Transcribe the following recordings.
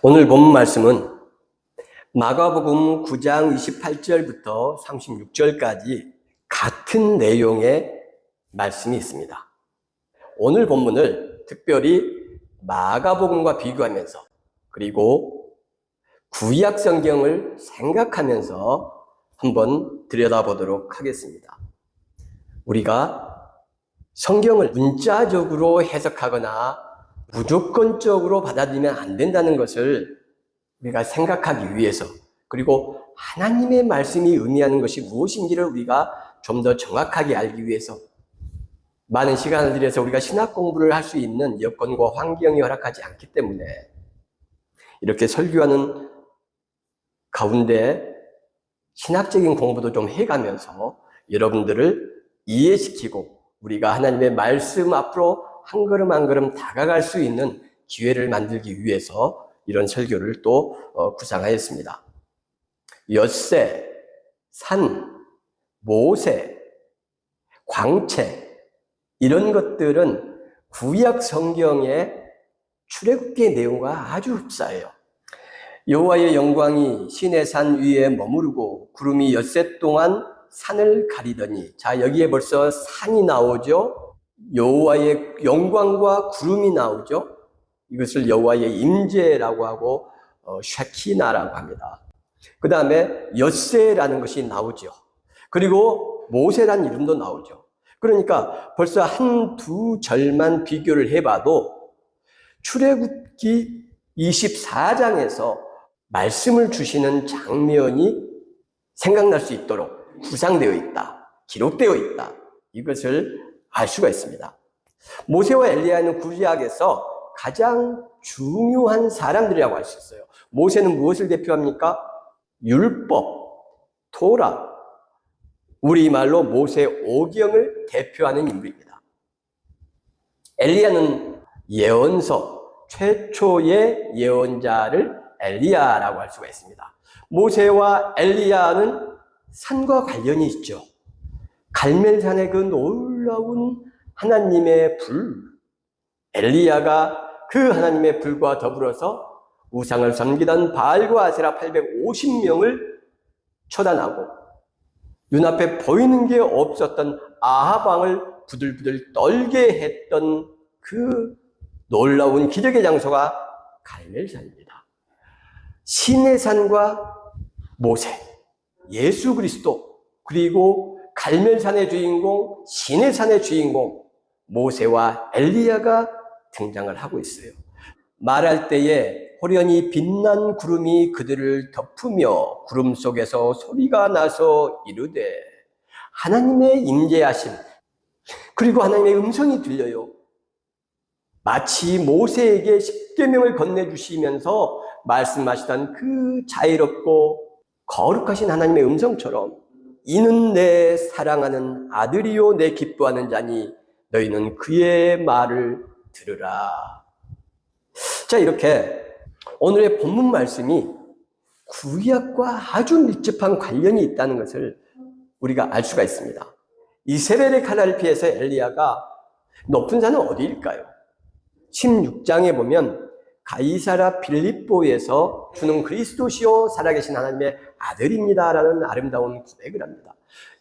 오늘 본 말씀은 마가복음 9장 28절부터 36절까지 같은 내용의 말씀이 있습니다. 오늘 본문을 특별히 마가복음과 비교하면서 그리고 구약 성경을 생각하면서 한번 들여다보도록 하겠습니다. 우리가 성경을 문자적으로 해석하거나 무조건적으로 받아들이면 안 된다는 것을 우리가 생각하기 위해서, 그리고 하나님의 말씀이 의미하는 것이 무엇인지를 우리가 좀 더 정확하게 알기 위해서 많은 시간을 들여서 우리가 신학 공부를 할 수 있는 여건과 환경이 허락하지 않기 때문에 이렇게 설교하는 가운데 신학적인 공부도 좀 해가면서 여러분들을 이해시키고 우리가 하나님의 말씀 앞으로 한 걸음 한 걸음 다가갈 수 있는 기회를 만들기 위해서 이런 설교를 또 구상하였습니다. 엿새, 산, 모세, 광채 이런 것들은 구약 성경의 출애굽기의 내용과 아주 흡사해요. 여호와의 영광이 시내 산 위에 머무르고 구름이 엿새 동안 산을 가리더니, 자, 여기에 벌써 산이 나오죠. 여호와의 영광과 구름이 나오죠. 이것을 여호와의 임재라고 하고 쉐키나라고 합니다. 그 다음에 엿새라는 것이 나오죠. 그리고 모세라는 이름도 나오죠. 그러니까 벌써 한두 절만 비교를 해봐도 출애굽기 24장에서 말씀을 주시는 장면이 생각날 수 있도록 구상되어 있다, 기록되어 있다, 이것을 알 수가 있습니다. 모세와 엘리야는 구약에서 가장 중요한 사람들이라고 할 수 있어요. 모세는 무엇을 대표합니까? 율법, 토라, 우리말로 모세 오경을 대표하는 인물입니다. 엘리야는 예언서, 최초의 예언자를 엘리야라고 할 수가 있습니다. 모세와 엘리야는 산과 관련이 있죠. 갈멜산의 그 놀라운 하나님의 불, 엘리야가 그 하나님의 불과 더불어서 우상을 섬기던 바알과 아세라 850명을 처단하고 눈앞에 보이는 게 없었던 아합 왕을 부들부들 떨게 했던 그 놀라운 기적의 장소가 갈멜산입니다. 시내산과 모세, 예수 그리스도, 그리고 갈멜산의 주인공, 시내산의 주인공 모세와 엘리야가 등장을 하고 있어요. 말할 때에 호련히 빛난 구름이 그들을 덮으며 구름 속에서 소리가 나서 이르되, 하나님의 임재하심, 그리고 하나님의 음성이 들려요. 마치 모세에게 십계명을 건네주시면서 말씀하시던 그 자유롭고 거룩하신 하나님의 음성처럼, 이는 내 사랑하는 아들이요 내 기뻐하는 자니 너희는 그의 말을 들으라. 자, 이렇게 오늘의 본문 말씀이 구약과 아주 밀접한 관련이 있다는 것을 우리가 알 수가 있습니다. 이세벨의 칼날을 피해서 엘리야가 높은 산은 어디일까요? 16장에 보면 가이사랴 빌립보에서 주는 그리스도시요 살아계신 하나님의 아들입니다 라는 아름다운 고백을 합니다.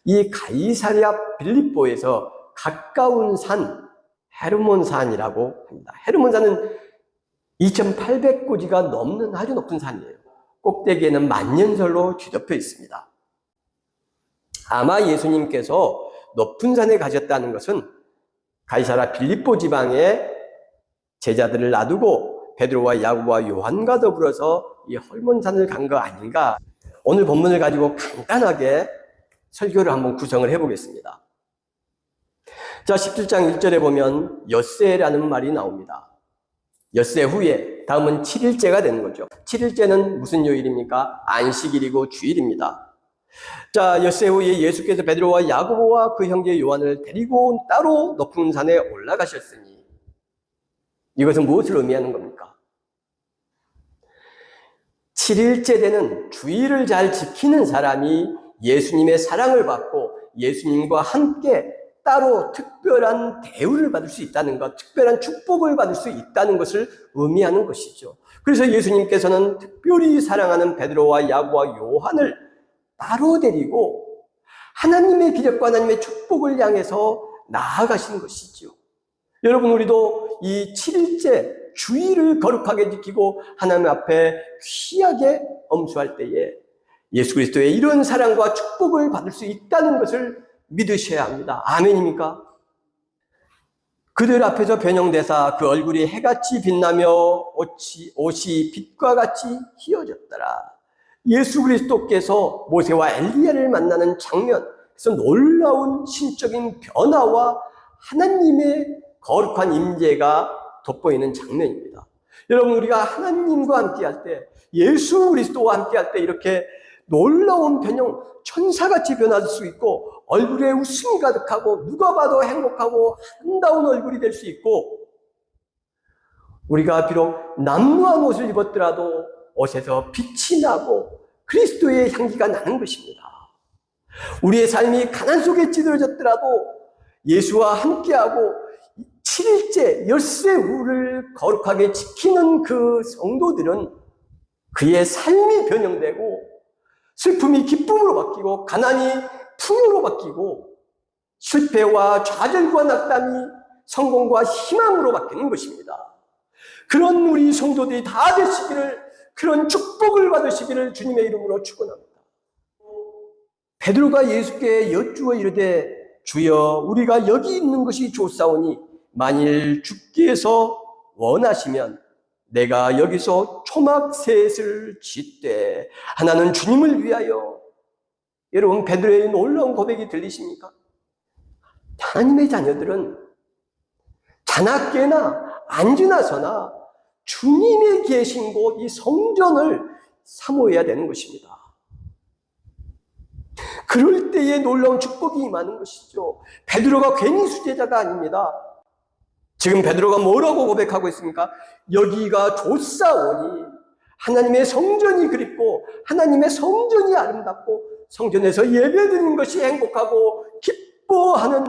이 가이사랴 빌립보에서 가까운 산 헤르몬산이라고 합니다. 헤르몬산은 2800고지가 넘는 아주 높은 산이에요. 꼭대기에는 만년설로 뒤덮여 있습니다. 아마 예수님께서 높은 산에 가셨다는 것은 가이사랴 빌립보 지방에 제자들을 놔두고 베드로와 야고보와 요한과 더불어서 이 헐몬산을 간 거 아닌가. 오늘 본문을 가지고 간단하게 설교를 한번 구성을 해보겠습니다. 자, 17장 1절에 보면 엿새라는 말이 나옵니다. 엿새 후에, 다음은 7일째가 되는 거죠. 7일째는 무슨 요일입니까? 안식일이고 주일입니다. 자, 엿새 후에 예수께서 베드로와 야고보와 그 형제 요한을 데리고 따로 높은 산에 올라가셨으니, 이것은 무엇을 의미하는 겁니까? 7일째 되는 주일을 잘 지키는 사람이 예수님의 사랑을 받고 예수님과 함께 따로 특별한 대우를 받을 수 있다는 것, 특별한 축복을 받을 수 있다는 것을 의미하는 것이죠. 그래서 예수님께서는 특별히 사랑하는 베드로와 야고보와 요한을 따로 데리고 하나님의 기적과 하나님의 축복을 향해서 나아가신 것이죠. 여러분, 우리도 이 7일째 주일을 거룩하게 지키고 하나님 앞에 귀하게 엄수할 때에 예수 그리스도의 이런 사랑과 축복을 받을 수 있다는 것을 믿으셔야 합니다. 아멘입니까? 그들 앞에서 변형되사 그 얼굴이 해같이 빛나며 옷이 빛과 같이 희어졌더라. 예수 그리스도께서 모세와 엘리야를 만나는 장면, 그래서 놀라운 신적인 변화와 하나님의 거룩한 임재가 돋보이는 장면입니다. 여러분, 우리가 하나님과 함께할 때, 예수 그리스도와 함께할 때 이렇게 놀라운 변형, 천사같이 변할 수 있고 얼굴에 웃음이 가득하고 누가 봐도 행복하고 아름다운 얼굴이 될 수 있고, 우리가 비록 남루한 옷을 입었더라도 옷에서 빛이 나고 그리스도의 향기가 나는 것입니다. 우리의 삶이 가난 속에 찌들어졌더라도 예수와 함께하고 7일째 엿새 우를 거룩하게 지키는 그 성도들은 그의 삶이 변형되고 슬픔이 기쁨으로 바뀌고 가난이 풍요로 바뀌고 실패와 좌절과 낙담이 성공과 희망으로 바뀌는 것입니다. 그런 우리 성도들이 다 되시기를, 그런 축복을 받으시기를 주님의 이름으로 축원합니다. 베드로가 예수께 여쭈어 이르되 주여 우리가 여기 있는 것이 좋사오니 만일 주께서 원하시면 내가 여기서 초막셋을 짓되 하나는 주님을 위하여. 여러분, 베드로의 놀라운 고백이 들리십니까? 하나님의 자녀들은 자나깨나 앉으나서나 주님이 계신 곳 이 성전을 사모해야 되는 것입니다. 그럴 때에 놀라운 축복이 임하는 것이죠. 베드로가 괜히 수제자가 아닙니다. 지금 베드로가 뭐라고 고백하고 있습니까? 여기가 좋사오니, 하나님의 성전이 그립고 하나님의 성전이 아름답고 성전에서 예배드리는 것이 행복하고 기뻐하는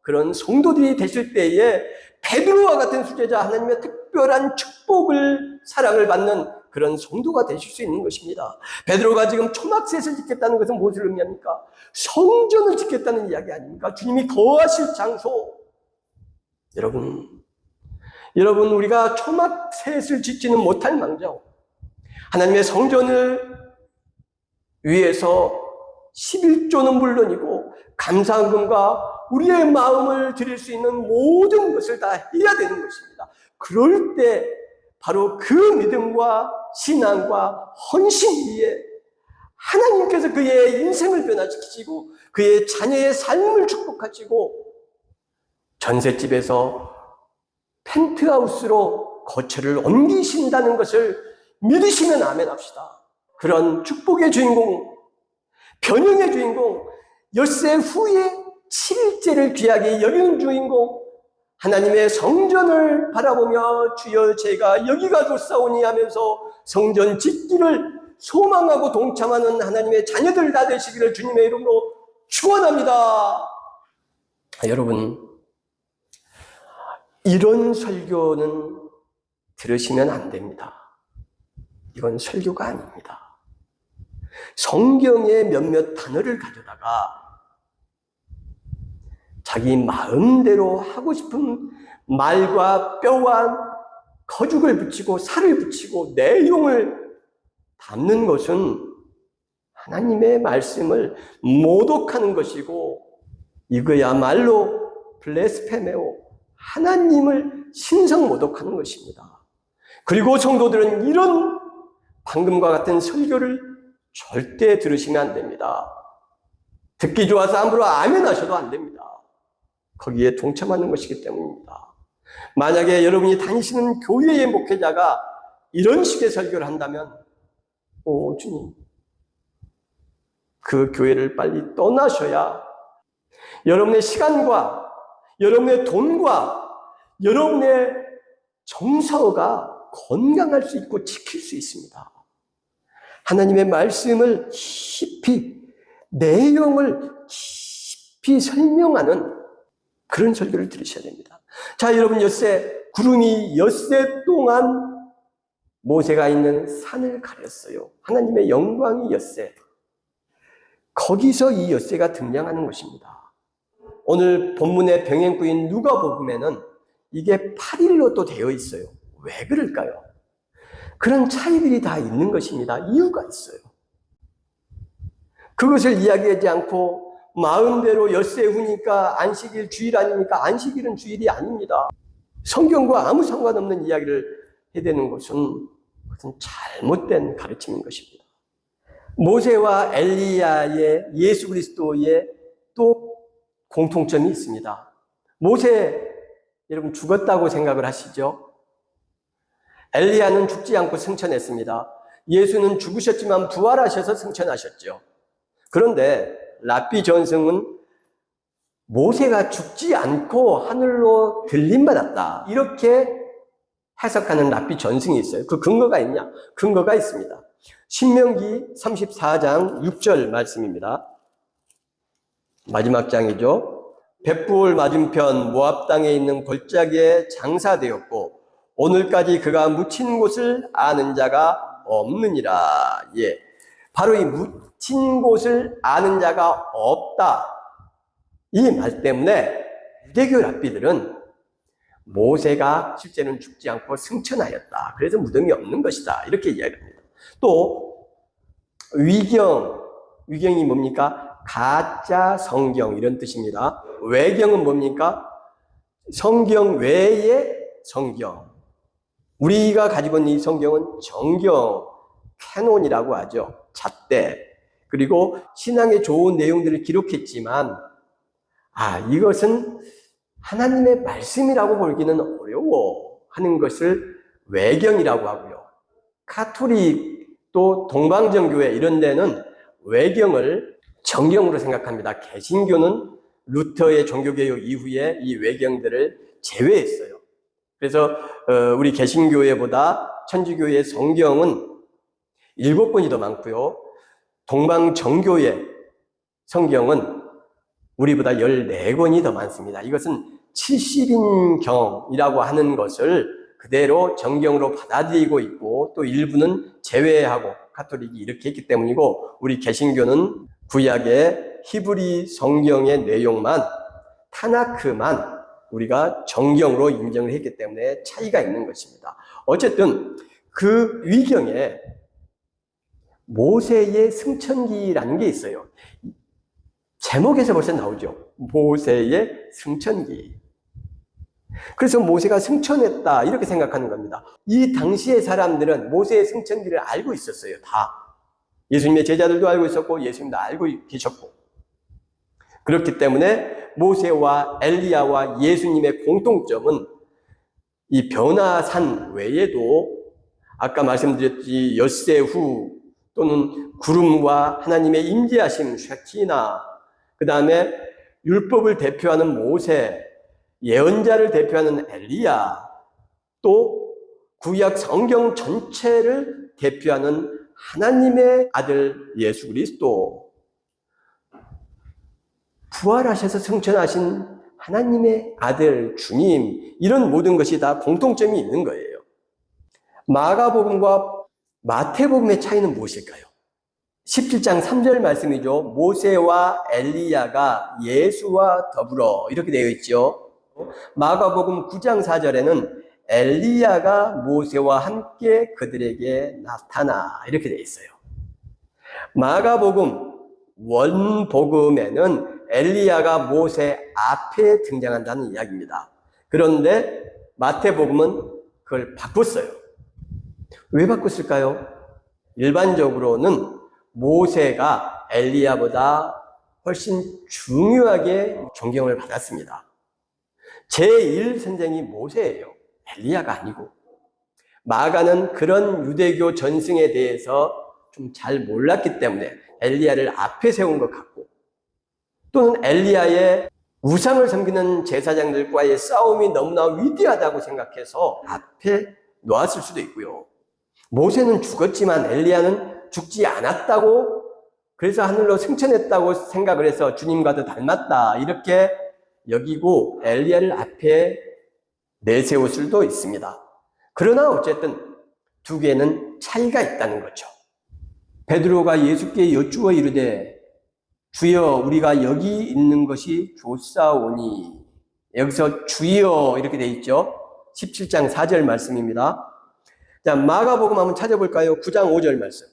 그런 성도들이 되실 때에 베드로와 같은 수제자, 하나님의 특별한 축복을, 사랑을 받는 그런 성도가 되실 수 있는 것입니다. 베드로가 지금 초막셋을 짓겠다는 것은 무엇을 의미합니까? 성전을 짓겠다는 이야기 아닙니까? 주님이 거하실 장소. 여러분, 우리가 초막셋을 짓지는 못할 망정 하나님의 성전을 위해서 11조는 물론이고 감사금과 우리의 마음을 드릴 수 있는 모든 것을 다 해야 되는 것입니다. 그럴 때 바로 그 믿음과 신앙과 헌신 위에 하나님께서 그의 인생을 변화시키시고 그의 자녀의 삶을 축복하시고 전셋집에서 펜트하우스로 거처를 옮기신다는 것을 믿으시면 아멘 합시다. 그런 축복의 주인공, 변형의 주인공, 엿새 후에 7일째를 귀하게 여기는 주인공, 하나님의 성전을 바라보며 주여 제가 여기가 좋사오니 하면서 성전 짓기를 소망하고 동참하는 하나님의 자녀들 다 되시기를 주님의 이름으로 축원합니다. 여러분, 이런 설교는 들으시면 안 됩니다. 이건 설교가 아닙니다. 성경의 몇몇 단어를 가져다가 자기 마음대로 하고 싶은 말과 뼈와 거죽을 붙이고 살을 붙이고 내용을 담는 것은 하나님의 말씀을 모독하는 것이고 이거야말로 블레스페메오, 하나님을 신성 모독하는 것입니다. 그리고 성도들은 이런 방금과 같은 설교를 절대 들으시면 안 됩니다. 듣기 좋아서 함부로 아멘 하셔도 안 됩니다. 거기에 동참하는 것이기 때문입니다. 만약에 여러분이 다니시는 교회의 목회자가 이런 식의 설교를 한다면 주님, 그 교회를 빨리 떠나셔야 여러분의 시간과 여러분의 돈과 여러분의 정서가 건강할 수 있고 지킬 수 있습니다. 하나님의 말씀을 깊이, 내용을 깊이 설명하는 그런 설교를 들으셔야 됩니다. 자, 여러분, 구름이 엿새 동안 모세가 있는 산을 가렸어요. 하나님의 영광이 엿새. 거기서 이 엿새가 등장하는 것입니다. 오늘 본문의 병행구인 누가복음에는 이게 8일로 또 되어 있어요. 왜 그럴까요? 그런 차이들이 다 있는 것입니다. 이유가 있어요. 그것을 이야기하지 않고 마음대로 엿새 후니까 안식일 주일 아닙니까? 안식일은 주일이 아닙니다. 성경과 아무 상관없는 이야기를 해대는 것은 잘못된 가르침인 것입니다. 모세와 엘리야의 예수 그리스도의 또 공통점이 있습니다. 모세, 여러분 죽었다고 생각을 하시죠? 엘리야는 죽지 않고 승천했습니다. 예수는 죽으셨지만 부활하셔서 승천하셨죠. 그런데 랍비 전승은 모세가 죽지 않고 하늘로 들림받았다, 이렇게 해석하는 랍비 전승이 있어요. 그 근거가 있냐? 근거가 있습니다. 신명기 34장 6절 말씀입니다. 마지막 장이죠. 벳부올 맞은편 모압 땅에 있는 골짜기에 장사되었고 오늘까지 그가 묻힌 곳을 아는 자가 없느니라. 예, 바로 이 묻힌 곳을 아는 자가 없다, 이 말 때문에 유대교 랍비들은 모세가 실제는 죽지 않고 승천하였다, 그래서 무덤이 없는 것이다, 이렇게 이야기합니다. 또 위경이 뭡니까? 가짜 성경, 이런 뜻입니다. 외경은 뭡니까? 성경 외의 성경. 우리가 가지고 있는 이 성경은 정경, 캐논이라고 하죠. 잣대. 그리고 신앙의 좋은 내용들을 기록했지만 이것은 하나님의 말씀이라고 보기는 어려워 하는 것을 외경이라고 하고요. 가톨릭 또 동방정교회 이런 데는 외경을 정경으로 생각합니다. 개신교는 루터의 종교개혁 이후에 이 외경들을 제외했어요. 그래서 우리 개신교회보다 천주교의 성경은 7권이 더 많고요. 동방정교의 성경은 우리보다 14권이 더 많습니다. 이것은 70인경이라고 하는 것을 그대로 정경으로 받아들이고 있고 또 일부는 제외하고 가톨릭이 이렇게 했기 때문이고, 우리 개신교는 구약의 히브리 성경의 내용만, 타나크만 우리가 정경으로 인정을 했기 때문에 차이가 있는 것입니다. 어쨌든 그 위경에 모세의 승천기라는 게 있어요. 제목에서 벌써 나오죠. 모세의 승천기. 그래서 모세가 승천했다, 이렇게 생각하는 겁니다. 이 당시의 사람들은 모세의 승천기를 알고 있었어요. 다. 예수님의 제자들도 알고 있었고 예수님도 알고 계셨고. 그렇기 때문에 모세와 엘리야와 예수님의 공통점은 이 변화산 외에도 아까 말씀드렸지 엿새 후 또는 구름과 하나님의 임재하심 쉐키나, 그 다음에 율법을 대표하는 모세, 예언자를 대표하는 엘리야, 또 구약 성경 전체를 대표하는 하나님의 아들 예수 그리스도, 부활하셔서 승천하신 하나님의 아들 주님, 이런 모든 것이 다 공통점이 있는 거예요. 마가복음과 마태복음의 차이는 무엇일까요? 17장 3절 말씀이죠. 모세와 엘리야가 예수와 더불어, 이렇게 되어 있죠. 마가복음 9장 4절에는 엘리야가 모세와 함께 그들에게 나타나, 이렇게 되어 있어요. 마가복음 원복음에는 엘리야가 모세 앞에 등장한다는 이야기입니다. 그런데 마태복음은 그걸 바꿨어요. 왜 바꿨을까요? 일반적으로는 모세가 엘리야보다 훨씬 중요하게 존경을 받았습니다. 제1선생이 모세예요. 엘리야가 아니고. 마가는 그런 유대교 전승에 대해서 좀 잘 몰랐기 때문에 엘리야를 앞에 세운 것 같고, 또는 엘리야의 우상을 섬기는 제사장들과의 싸움이 너무나 위대하다고 생각해서 앞에 놓았을 수도 있고요. 모세는 죽었지만 엘리야는 죽지 않았다고, 그래서 하늘로 승천했다고 생각을 해서 주님과도 닮았다, 이렇게 여기고 엘리야를 앞에 내세울 수도 있습니다. 그러나 어쨌든 두 개는 차이가 있다는 거죠. 베드로가 예수께 여쭈어 이르되 주여 우리가 여기 있는 것이 좋사오니, 여기서 주여 이렇게 돼 있죠. 17장 4절 말씀입니다. 자, 마가복음 한번 찾아볼까요? 9장 5절 말씀.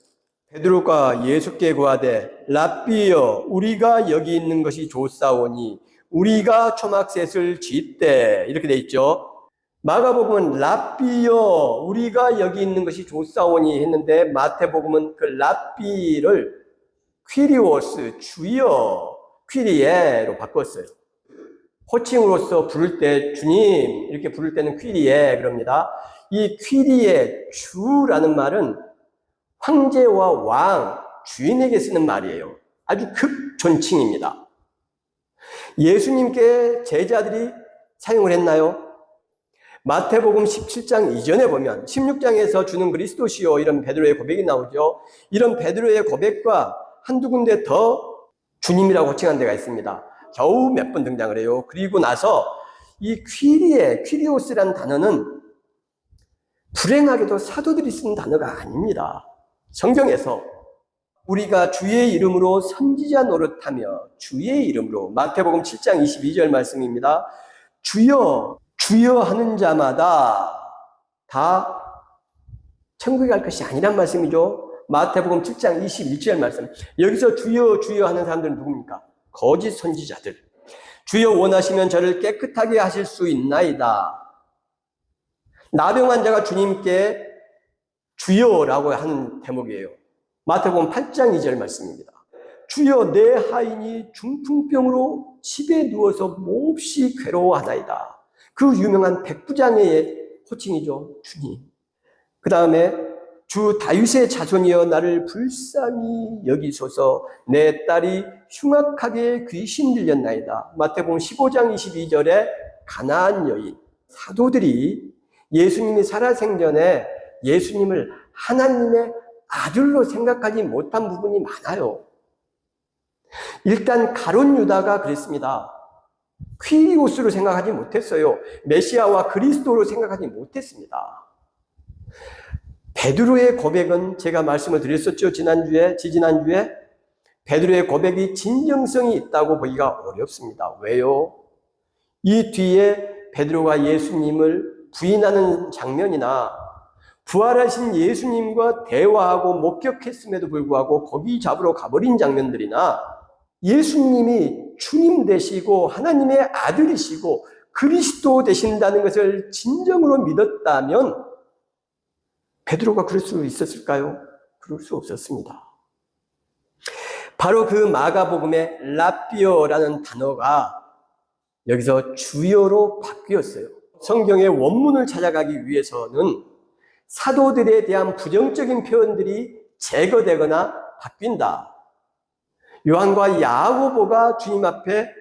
베드로가 예수께 구하되 랍비여 우리가 여기 있는 것이 좋사오니 우리가 초막셋을 짓되, 이렇게 돼 있죠. 마가복음은 랍비여 우리가 여기 있는 것이 좋사오니 했는데, 마태복음은 그 랍비를 퀴리오스 주여 퀴리에로 바꿨어요. 호칭으로서 부를 때 주님 이렇게 부를 때는 퀴리에 그럽니다. 이 퀴리에 주라는 말은 황제와 왕, 주인에게 쓰는 말이에요. 아주 극존칭입니다. 예수님께 제자들이 사용을 했나요? 마태복음 17장 이전에 보면 16장에서 주는 그리스도시요 이런 베드로의 고백이 나오죠. 이런 베드로의 고백과 한두 군데 더 주님이라고 호칭한 데가 있습니다. 겨우 몇 번 등장을 해요. 그리고 나서 이 퀴리오스라는 단어는 불행하게도 사도들이 쓴 단어가 아닙니다. 성경에서 우리가 주의 이름으로 선지자 노릇하며 주의 이름으로, 마태복음 7장 22절 말씀입니다. 주여 주여 하는 자마다 다 천국에 갈 것이 아니란 말씀이죠. 마태복음 7장 21절 말씀. 여기서 주여 주여 하는 사람들은 누굽니까? 거짓 선지자들. 주여 원하시면 저를 깨끗하게 하실 수 있나이다. 나병 환자가 주님께 주여라고 하는 대목이에요. 마태복음 8장 2절 말씀입니다. 주여 내 하인이 중풍병으로 집에 누워서 몹시 괴로워하나이다. 그 유명한 백부장의 호칭이죠. 주님. 그 다음에 주 다윗의 자손이여 나를 불쌍히 여기소서, 내 딸이 흉악하게 귀신 들렸나이다. 마태복음 15장 22절에 가나안 여인. 사도들이 예수님이 살아생전에 예수님을 하나님의 아들로 생각하지 못한 부분이 많아요. 일단 가룟 유다가 그랬습니다. 퀴리오스로 생각하지 못했어요. 메시아와 그리스도로 생각하지 못했습니다. 베드로의 고백은 제가 말씀을 드렸었죠. 지지난주에 베드로의 고백이 진정성이 있다고 보기가 어렵습니다. 왜요? 이 뒤에 베드로가 예수님을 부인하는 장면이나 부활하신 예수님과 대화하고 목격했음에도 불구하고 고기 잡으러 가버린 장면들이나 예수님이 주님 되시고 하나님의 아들이시고 그리스도 되신다는 것을 진정으로 믿었다면 베드로가 그럴 수 있었을까요? 그럴 수 없었습니다. 바로 그 마가복음의 랍비어라는 단어가 여기서 주여로 바뀌었어요. 성경의 원문을 찾아가기 위해서는 사도들에 대한 부정적인 표현들이 제거되거나 바뀐다. 요한과 야고보가 주님 앞에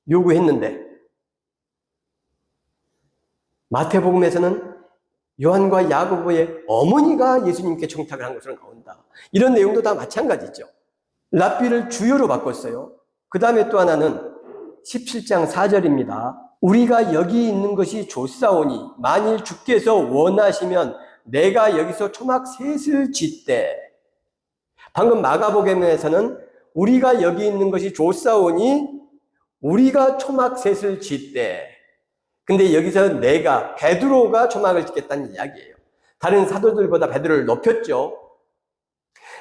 요구했는데 마태복음에서는 요한과 야고보의 어머니가 예수님께 청탁을 한 것으로 나온다. 이런 내용도 다 마찬가지죠. 랍비를 주여로 바꿨어요. 그 다음에 또 하나는 17장 4절입니다. 우리가 여기 있는 것이 좋사오니 만일 주께서 원하시면 내가 여기서 초막 셋을 짓되. 방금 마가복음에서는 우리가 여기 있는 것이 좋사오니 우리가 초막 셋을 짓되. 근데 여기서 내가, 베드로가 초막을 짓겠다는 이야기예요. 다른 사도들보다 베드로를 높였죠.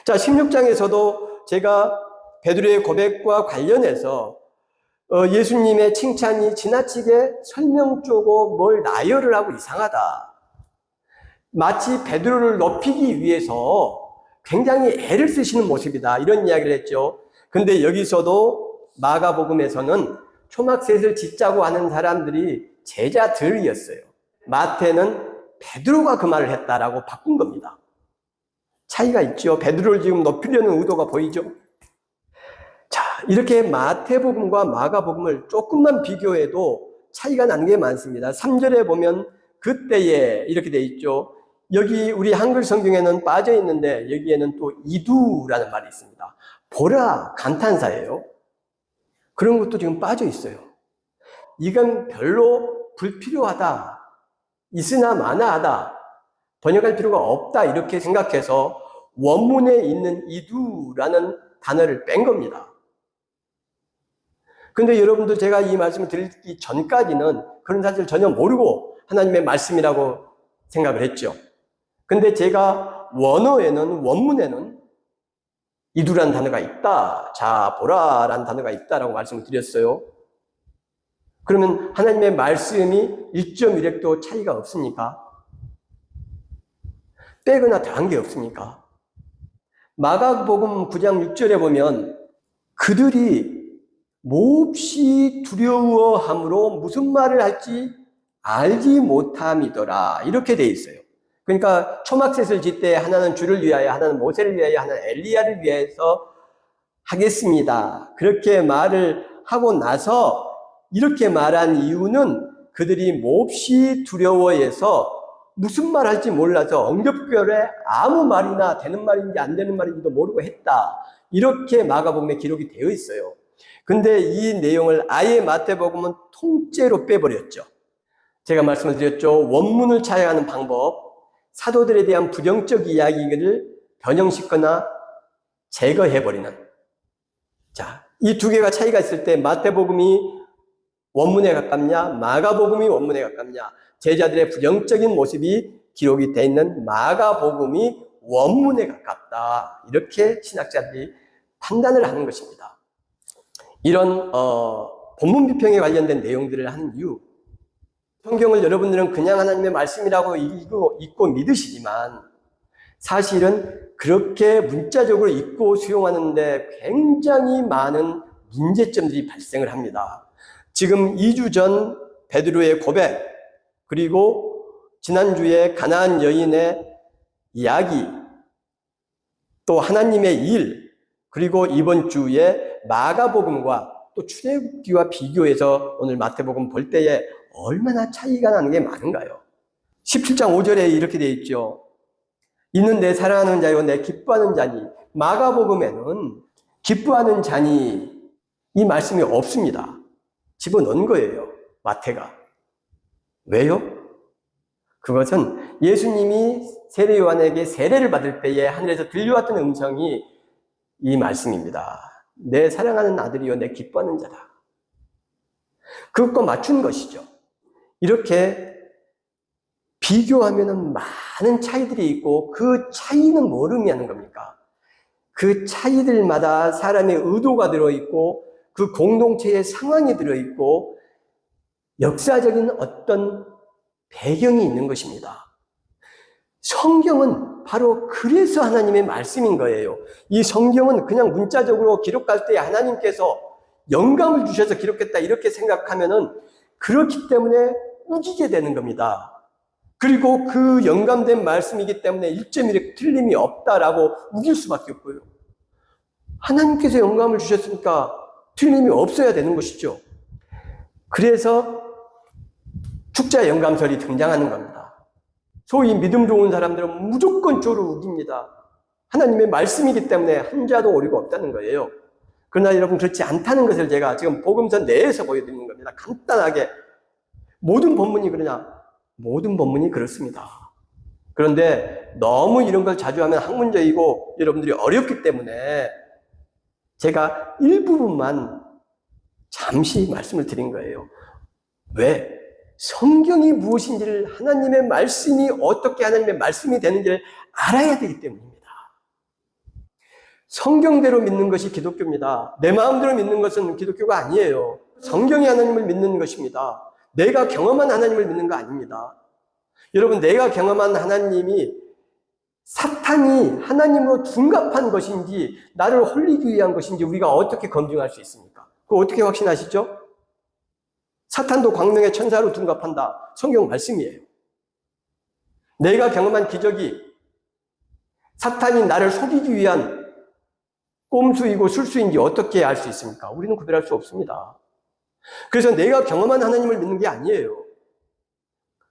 자, 16장에서도 제가 베드로의 고백과 관련해서 예수님의 칭찬이 지나치게 설명조고 뭘 나열을 하고 이상하다. 마치 베드로를 높이기 위해서 굉장히 애를 쓰시는 모습이다. 이런 이야기를 했죠. 근데 여기서도 마가복음에서는 초막셋을 짓자고 하는 사람들이 제자들이었어요. 마태는 베드로가 그 말을 했다라고 바꾼 겁니다. 차이가 있죠. 베드로를 지금 높이려는 의도가 보이죠. 자, 이렇게 마태복음과 마가복음을 조금만 비교해도 차이가 나는 게 많습니다. 3절에 보면 그때에 이렇게 돼 있죠. 여기 우리 한글 성경에는 빠져 있는데 여기에는 또 이두라는 말이 있습니다. 보라, 감탄사예요. 그런 것도 지금 빠져 있어요. 이건 별로 불필요하다, 있으나 마나하다, 번역할 필요가 없다 이렇게 생각해서 원문에 있는 이두라는 단어를 뺀 겁니다. 근데 여러분들 제가 이 말씀을 드리기 전까지는 그런 사실을 전혀 모르고 하나님의 말씀이라고 생각을 했죠. 근데 제가 원문에는 이두라는 단어가 있다, 자 보라 라는 단어가 있다라고 말씀을 드렸어요. 그러면 하나님의 말씀이 1.1획도 차이가 없습니까? 빼거나 더한 게 없습니까? 마가복음 9장 6절에 보면 그들이 몹시 두려워함으로 무슨 말을 할지 알지 못함이더라 이렇게 돼 있어요. 그러니까 초막셋을 짓 때 하나는 주를 위하여, 하나는 모세를 위하여, 하나는 엘리야를 위해서 하겠습니다. 그렇게 말을 하고 나서 이렇게 말한 이유는 그들이 몹시 두려워해서 무슨 말 할지 몰라서 엉겹결에 아무 말이나 되는 말인지 안 되는 말인지도 모르고 했다. 이렇게 마가복음에 기록이 되어 있어요. 근데 이 내용을 아예 마태복음은 통째로 빼버렸죠. 제가 말씀을 드렸죠. 원문을 차용하는 방법, 사도들에 대한 부정적 이야기를 변형시키거나 제거해버리는. 자, 이 두 개가 차이가 있을 때 마태복음이 원문에 가깝냐, 마가복음이 원문에 가깝냐, 제자들의 부정적인 모습이 기록이 되어 있는 마가복음이 원문에 가깝다. 이렇게 신학자들이 판단을 하는 것입니다. 이런 본문 비평에 관련된 내용들을 하는 이유, 성경을 여러분들은 그냥 하나님의 말씀이라고 읽고 믿으시지만 사실은 그렇게 문자적으로 읽고 수용하는데 굉장히 많은 문제점들이 발생을 합니다. 지금 2주 전 베드로의 고백, 그리고 지난주에 가나안 여인의 이야기, 또 하나님의 일, 그리고 이번 주에 마가복음과 또 출애굽기와 비교해서 오늘 마태복음 볼 때에 얼마나 차이가 나는 게 많은가요? 17장 5절에 이렇게 되어 있죠. 이는 내 사랑하는 자요 내 기뻐하는 자니. 마가복음에는 기뻐하는 자니 이 말씀이 없습니다. 집어넣은 거예요, 마태가. 왜요? 그것은 예수님이 세례 요한에게 세례를 받을 때에 하늘에서 들려왔던 음성이 이 말씀입니다. 내 사랑하는 아들이요 내 기뻐하는 자다. 그것과 맞춘 것이죠. 이렇게 비교하면 많은 차이들이 있고 그 차이는 뭐를 의미하는 겁니까? 그 차이들마다 사람의 의도가 들어있고 그 공동체의 상황이 들어있고 역사적인 어떤 배경이 있는 것입니다. 성경은 바로 그래서 하나님의 말씀인 거예요. 이 성경은 그냥 문자적으로 기록할 때 하나님께서 영감을 주셔서 기록했다 이렇게 생각하면은 그렇기 때문에 우기게 되는 겁니다. 그리고 그 영감된 말씀이기 때문에 1.1에 틀림이 없다라고 우길 수밖에 없고요. 하나님께서 영감을 주셨으니까 틀림이 없어야 되는 것이죠. 그래서 축자 영감설이 등장하는 겁니다. 소위 믿음 좋은 사람들은 무조건적으로 우깁니다. 하나님의 말씀이기 때문에 한 자도 오류가 없다는 거예요. 그러나 여러분 그렇지 않다는 것을 제가 지금 복음서 내에서 보여드리는 겁니다. 간단하게. 모든 본문이 그러냐? 모든 본문이 그렇습니다. 그런데 너무 이런 걸 자주 하면 학문적이고 여러분들이 어렵기 때문에 제가 일부분만 잠시 말씀을 드린 거예요. 왜? 성경이 무엇인지를, 하나님의 말씀이 어떻게 하나님의 말씀이 되는지를 알아야 되기 때문입니다. 성경대로 믿는 것이 기독교입니다. 내 마음대로 믿는 것은 기독교가 아니에요. 성경이 하나님을 믿는 것입니다. 내가 경험한 하나님을 믿는 거 아닙니다. 여러분, 내가 경험한 하나님이 사탄이 하나님으로 둔갑한 것인지 나를 홀리기 위한 것인지 우리가 어떻게 검증할 수 있습니까? 그거 어떻게 확신하시죠? 사탄도 광명의 천사로 둔갑한다. 성경 말씀이에요. 내가 경험한 기적이 사탄이 나를 속이기 위한 꼼수이고 술수인지 어떻게 알 수 있습니까? 우리는 구별할 수 없습니다. 그래서 내가 경험한 하나님을 믿는 게 아니에요.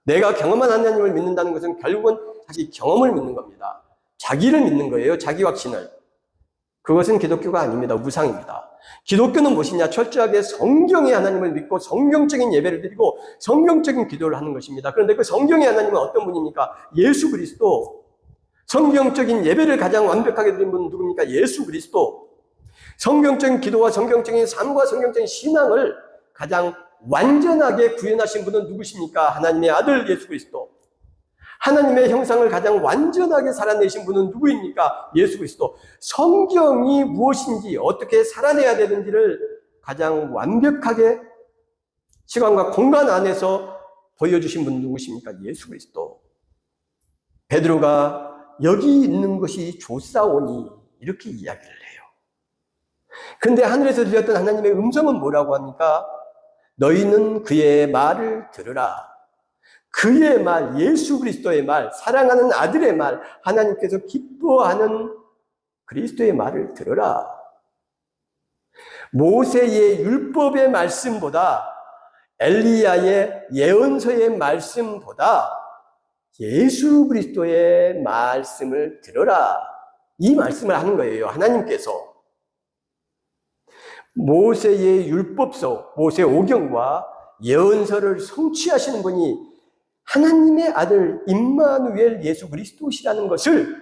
내가 경험한 하나님을 믿는다는 것은 결국은 사실 경험을 믿는 겁니다. 자기를 믿는 거예요. 자기 확신을. 그것은 기독교가 아닙니다. 우상입니다. 기독교는 무엇이냐? 철저하게 성경의 하나님을 믿고 성경적인 예배를 드리고 성경적인 기도를 하는 것입니다. 그런데 그 성경의 하나님은 어떤 분입니까? 예수 그리스도. 성경적인 예배를 가장 완벽하게 드린 분은 누굽니까? 예수 그리스도. 성경적인 기도와 성경적인 삶과 성경적인 신앙을 가장 완전하게 구현하신 분은 누구십니까? 하나님의 아들 예수 그리스도. 하나님의 형상을 가장 완전하게 살아내신 분은 누구입니까? 예수 그리스도. 성경이 무엇인지 어떻게 살아내야 되는지를 가장 완벽하게 시간과 공간 안에서 보여주신 분은 누구십니까? 예수 그리스도. 베드로가 여기 있는 것이 좋사오니 이렇게 이야기를 해요. 그런데 하늘에서 들렸던 하나님의 음성은 뭐라고 합니까? 너희는 그의 말을 들으라. 그의 말, 예수 그리스도의 말, 사랑하는 아들의 말, 하나님께서 기뻐하는 그리스도의 말을 들으라. 모세의 율법의 말씀보다 엘리야의 예언서의 말씀보다 예수 그리스도의 말씀을 들으라. 이 말씀을 하는 거예요. 하나님께서. 모세의 율법서, 모세 오경과 예언서를 성취하시는 분이 하나님의 아들 임마누엘 예수 그리스도시라는 것을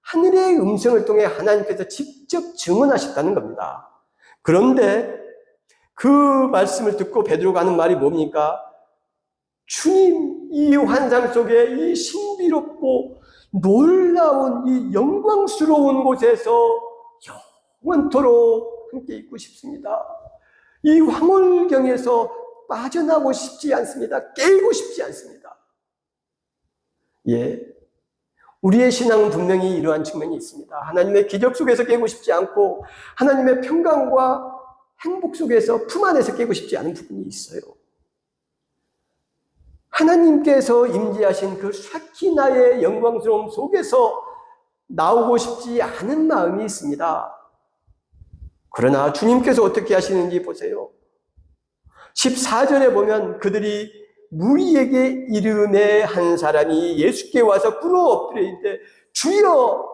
하늘의 음성을 통해 하나님께서 직접 증언하셨다는 겁니다. 그런데 그 말씀을 듣고 베드로가 하는 말이 뭡니까? 주님, 이 환상 속에 이 신비롭고 놀라운 이 영광스러운 곳에서 영원토록 함께 있고 싶습니다. 이 황홀경에서 빠져나오고 싶지 않습니다. 깨고 싶지 않습니다. 예, 우리의 신앙은 분명히 이러한 측면이 있습니다. 하나님의 기적 속에서 깨고 싶지 않고 하나님의 평강과 행복 속에서 품 안에서 깨고 싶지 않은 부분이 있어요. 하나님께서 임재하신 그 샤키나의 영광스러움 속에서 나오고 싶지 않은 마음이 있습니다. 그러나 주님께서 어떻게 하시는지 보세요. 14절에 보면 그들이 무리에게 이르매 한 사람이 예수께 와서 꿇어 엎드려 있는데 주여,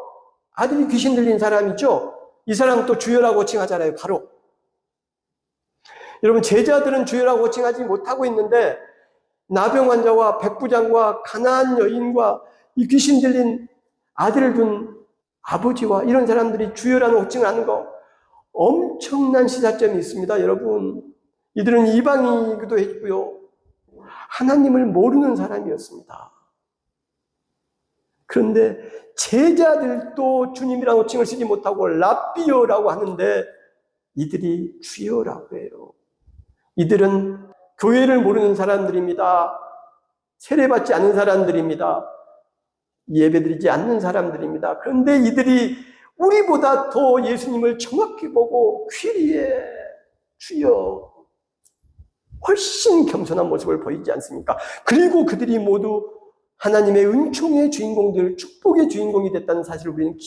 아들이 귀신 들린 사람이죠. 이 사람 또 주여라고 칭하잖아요. 바로 여러분, 제자들은 주여라고 칭하지 못하고 있는데 나병 환자와 백부장과 가나안 여인과 이 귀신 들린 아들을 둔 아버지와 이런 사람들이 주여라는 호칭을 하는 거 엄청난 시사점이 있습니다. 여러분, 이들은 이방인이기도 했고요, 하나님을 모르는 사람이었습니다. 그런데 제자들도 주님이라는 호칭을 쓰지 못하고 랍비요라고 하는데 이들이 주여라고 해요. 이들은 교회를 모르는 사람들입니다. 세례받지 않은 사람들입니다. 예배드리지 않는 사람들입니다. 그런데 이들이 우리보다 더 예수님을 정확히 보고 퀴리에 주여, 훨씬 겸손한 모습을 보이지 않습니까? 그리고 그들이 모두 하나님의 은총의 주인공들, 축복의 주인공이 됐다는 사실을 우리는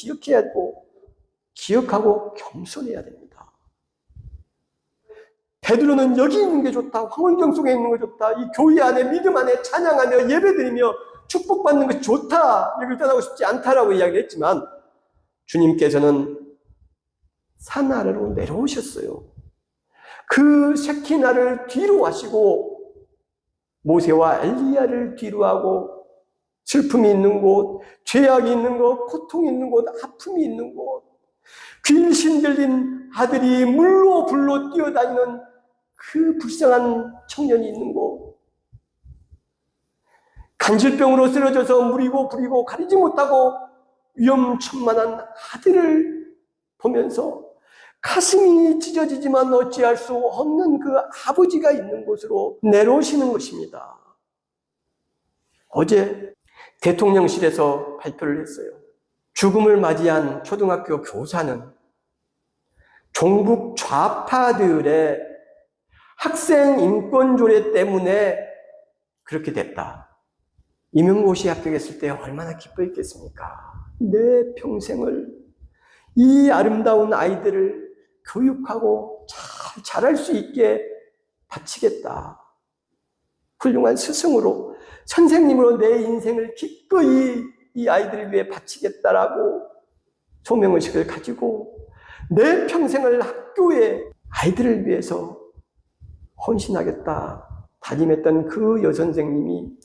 기억하고 겸손해야 됩니다. 베드로는 여기 있는 게 좋다, 황홀경 속에 있는 게 좋다, 이 교회 안에 믿음 안에 찬양하며 예배드리며 축복받는 것이 좋다, 여기를 떠나고 싶지 않다라고 이야기했지만 주님께서는 산 아래로 내려오셨어요. 그 샤키나를 뒤로 하시고 모세와 엘리야를 뒤로 하고 슬픔이 있는 곳, 죄악이 있는 곳, 고통이 있는 곳, 아픔이 있는 곳, 귀신 들린 아들이 물로 불로 뛰어다니는 그 불쌍한 청년이 있는 곳, 간질병으로 쓰러져서 무리고 부리고 가리지 못하고 위험천만한 아들을 보면서 가슴이 찢어지지만 어찌할 수 없는 그 아버지가 있는 곳으로 내려오시는 것입니다. 어제 대통령실에서 발표를 했어요. 죽음을 맞이한 초등학교 교사는 종북 좌파들의 학생 인권 조례 때문에 그렇게 됐다. 임용고시 합격했을 때 얼마나 기뻐했겠습니까? 내 평생을 이 아름다운 아이들을 교육하고 잘 자랄 수 있게 바치겠다. 훌륭한 스승으로, 선생님으로 내 인생을 기꺼이 이 아이들을 위해 바치겠다라고 소명의식을 가지고 내 평생을 학교에 아이들을 위해서 헌신하겠다 다짐했던 그 여선생님이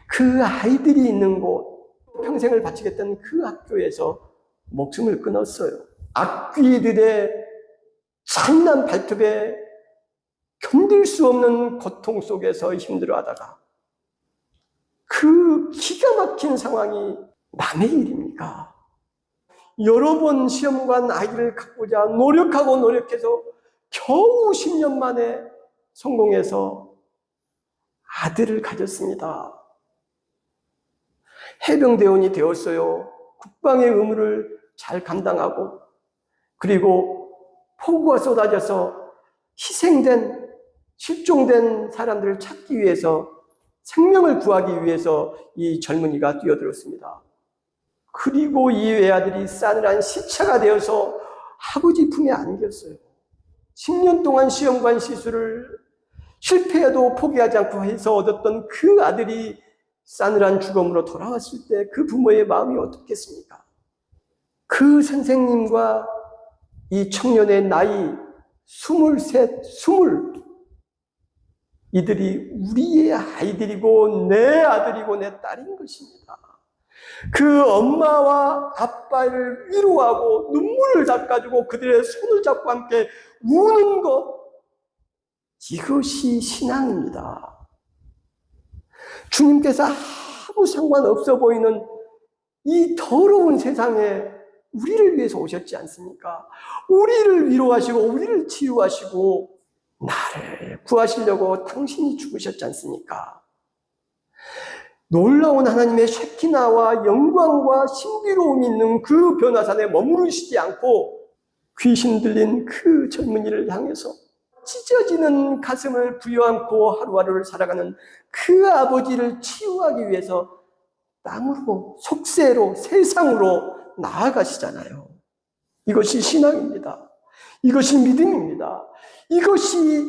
그 아이들이 있는 곳, 평생을 바치겠다는 그 학교에서 목숨을 끊었어요. 악귀들의 잔인한 발톱에 견딜 수 없는 고통 속에서 힘들어하다가 그 기가 막힌 상황이 남의 일입니까? 여러 번 시험관 아이를 갖고자 노력해서 겨우 10년 만에 성공해서 아들을 가졌습니다. 해병대원이 되었어요. 국방의 의무를 잘 감당하고, 그리고 폭우가 쏟아져서 희생된, 실종된 사람들을 찾기 위해서, 생명을 구하기 위해서 이 젊은이가 뛰어들었습니다. 그리고 이 외아들이 싸늘한 시체가 되어서 아버지 품에 안겼어요. 10년 동안 시험관 시술을 실패해도 포기하지 않고 해서 얻었던 그 아들이 싸늘한 죽음으로 돌아왔을 때 그 부모의 마음이 어떻겠습니까? 그 선생님과 이 청년의 나이 23, 20 이들이 우리의 아이들이고 내 아들이고 내 딸인 것입니다. 그 엄마와 아빠를 위로하고 눈물을 닦아주고 그들의 손을 잡고 함께 우는 것, 이것이 신앙입니다. 주님께서 아무 상관없어 보이는 이 더러운 세상에 우리를 위해서 오셨지 않습니까? 우리를 위로하시고 우리를 치유하시고 나를 구하시려고 당신이 죽으셨지 않습니까? 놀라운 하나님의 쉐키나와 영광과 신비로움이 있는 그 변화산에 머무르시지 않고 귀신 들린 그 젊은이를 향해서 찢어지는 가슴을 부여안고 하루하루를 살아가는 그 아버지를 치유하기 위해서 땅으로, 속세로, 세상으로 나아가시잖아요. 이것이 신앙입니다. 이것이 믿음입니다. 이것이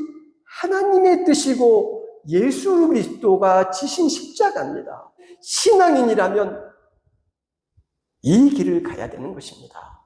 하나님의 뜻이고 예수 그리스도가 지신 십자가입니다. 신앙인이라면 이 길을 가야 되는 것입니다.